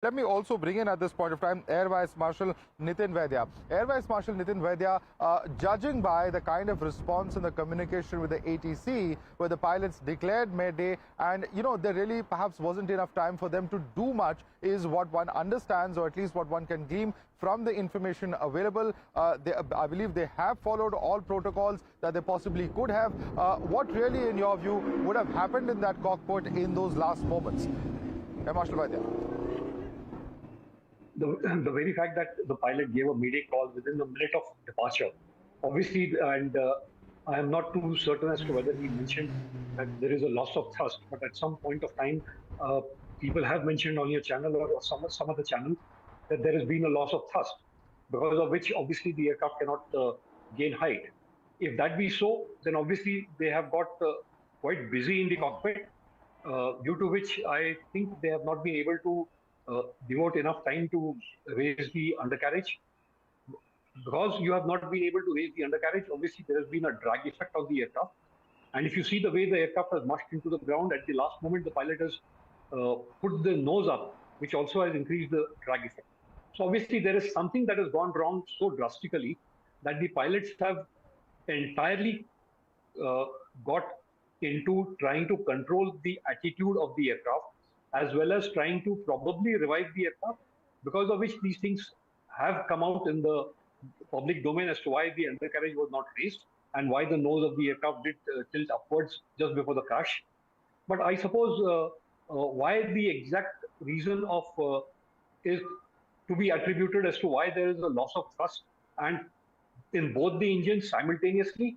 Let me also bring in at this point of time Air Vice Marshal Nitin Vaidya. Air Vice Marshal Nitin Vaidya, judging by the kind of response and the communication with the ATC, where the pilots declared Mayday, and there really perhaps wasn't enough time for them to do much, is what one understands, or at least what one can glean from the information available. I believe they have followed all protocols that they possibly could have. What really, in your view, would have happened in that cockpit in those last moments? Air Marshal Vaidya. The very fact that the pilot gave a mayday call within the minute of departure, obviously, and I am not too certain as to whether he mentioned that there is a loss of thrust, but at some point of time, people have mentioned on your channel or some other channel that there has been a loss of thrust, because of which obviously the aircraft cannot gain height. If that be so, then obviously they have got quite busy in the cockpit, due to which I think they have not been able to devote enough time to raise the undercarriage. Because you have not been able to raise the undercarriage, obviously there has been a drag effect on the aircraft. And if you see the way the aircraft has mushed into the ground, at the last moment, the pilot has put the nose up, which also has increased the drag effect. So obviously there is something that has gone wrong so drastically that the pilots have entirely got into trying to control the attitude of the aircraft, as well as trying to probably revive the aircraft, because of which these things have come out in the public domain as to why the undercarriage was not raised and why the nose of the aircraft did tilt upwards just before the crash. But I suppose why the exact reason of is to be attributed as to why there is a loss of thrust and in both the engines simultaneously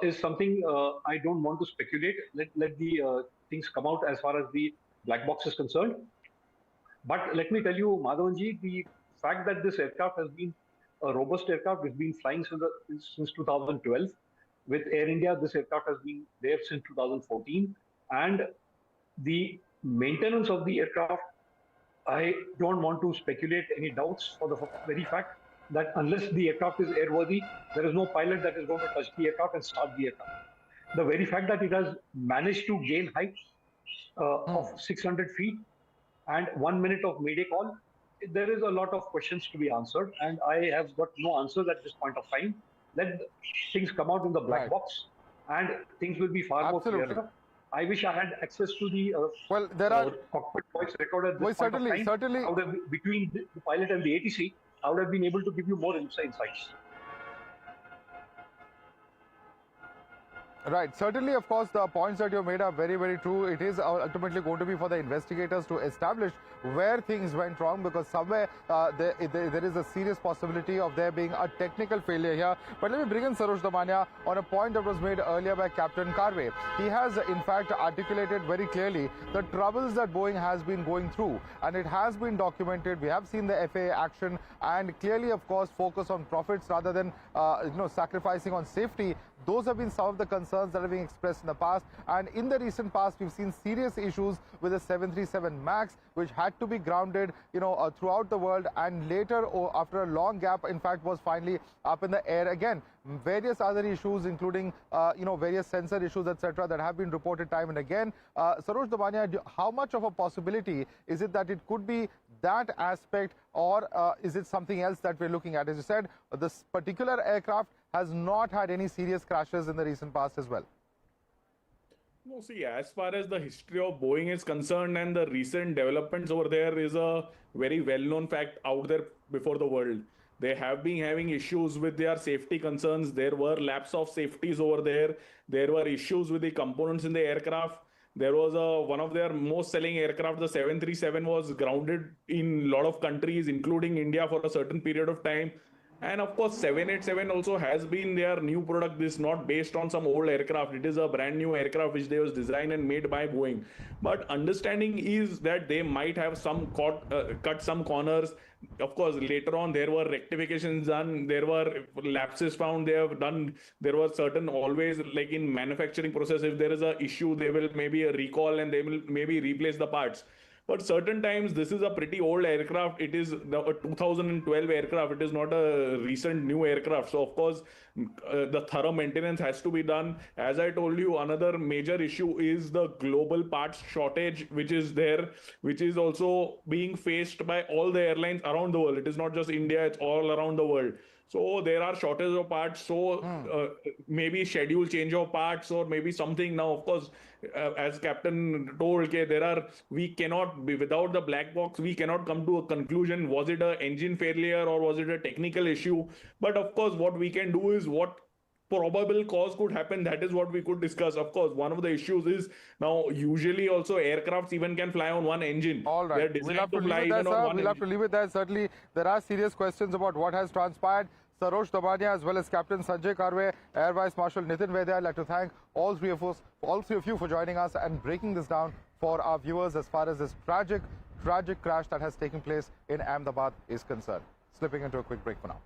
is something I don't want to speculate. Let the things come out as far as the black box is concerned. But let me tell you, Madhavanji, the fact that this aircraft has been a robust aircraft, it's been flying since 2012. With Air India, this aircraft has been there since 2014. And the maintenance of the aircraft, I don't want to speculate any doubts for the very fact that unless the aircraft is airworthy, there is no pilot that is going to touch the aircraft and start the aircraft. The very fact that it has managed to gain height of 600 feet and 1 minute of mayday call, there is a lot of questions to be answered, and I have got no answers at this point of time. Let things come out in the black box, and things will be far more clearer. I wish I had access to the cockpit voice recorder at this point of time. Certainly. Between the pilot and the ATC, I would have been able to give you more insights. Right. Certainly, of course, the points that you made are very, very true. It is ultimately going to be for the investigators to establish where things went wrong, because somewhere there is a serious possibility of there being a technical failure here. But let me bring in Sarosh Damania on a point that was made earlier by Captain Karve. He has, in fact, articulated very clearly the troubles that Boeing has been going through, and it has been documented. We have seen the FAA action, and clearly, of course, focus on profits rather than sacrificing on safety. Those have been some of the concerns that have been expressed in the past, and in the recent past we've seen serious issues with the 737 MAX, which had to be grounded throughout the world, and later, after a long gap, in fact, was finally up in the air again. Various other issues, including various sensor issues, etc., that have been reported time and again. Sarosh Damania, how much of a possibility is it that it could be that aspect, or is it something else that we're looking at? As you said, this particular aircraft has not had any serious crashes in the recent past as well. No, see, as far as the history of Boeing is concerned and the recent developments over there is a very well-known fact out there before the world. They have been having issues with their safety concerns. There were lapse of safeties over there. There were issues with the components in the aircraft. There was one of their most selling aircraft, the 737, was grounded in a lot of countries, including India, for a certain period of time. And of course, 787 also has been their new product. This is not based on some old aircraft. It is a brand new aircraft which they was designed and made by Boeing. But understanding is that they might have some cut some corners. Of course, later on there were rectifications done. There were lapses found. They have done. There were certain, always like in manufacturing process, if there is a issue, they will maybe recall and they will maybe replace the parts. But certain times, this is a pretty old aircraft. It is a 2012 aircraft. It is not a recent new aircraft. So, of course, the thorough maintenance has to be done. As I told you, another major issue is the global parts shortage, which is there, which is also being faced by all the airlines around the world. It is not just India, it's all around the world. So there are shortage of parts. So maybe schedule change of parts or maybe something. Now, of course, as Captain told, we cannot be without the black box. We cannot come to a conclusion. Was it an engine failure or was it a technical issue? But of course, what we can do is what probable cause could happen. That is what we could discuss. Of course, one of the issues is now usually also aircrafts even can fly on one engine. All right, we'll have to leave it there, sir. We'll have to leave it there. Certainly, there are serious questions about what has transpired. Sarosh Damania, as well as Captain Sanjay Karve, Air Vice Marshal Nitin Vaidya. I'd like to thank all three of you for joining us and breaking this down for our viewers as far as this tragic crash that has taken place in Ahmedabad is concerned. Slipping into a quick break for now.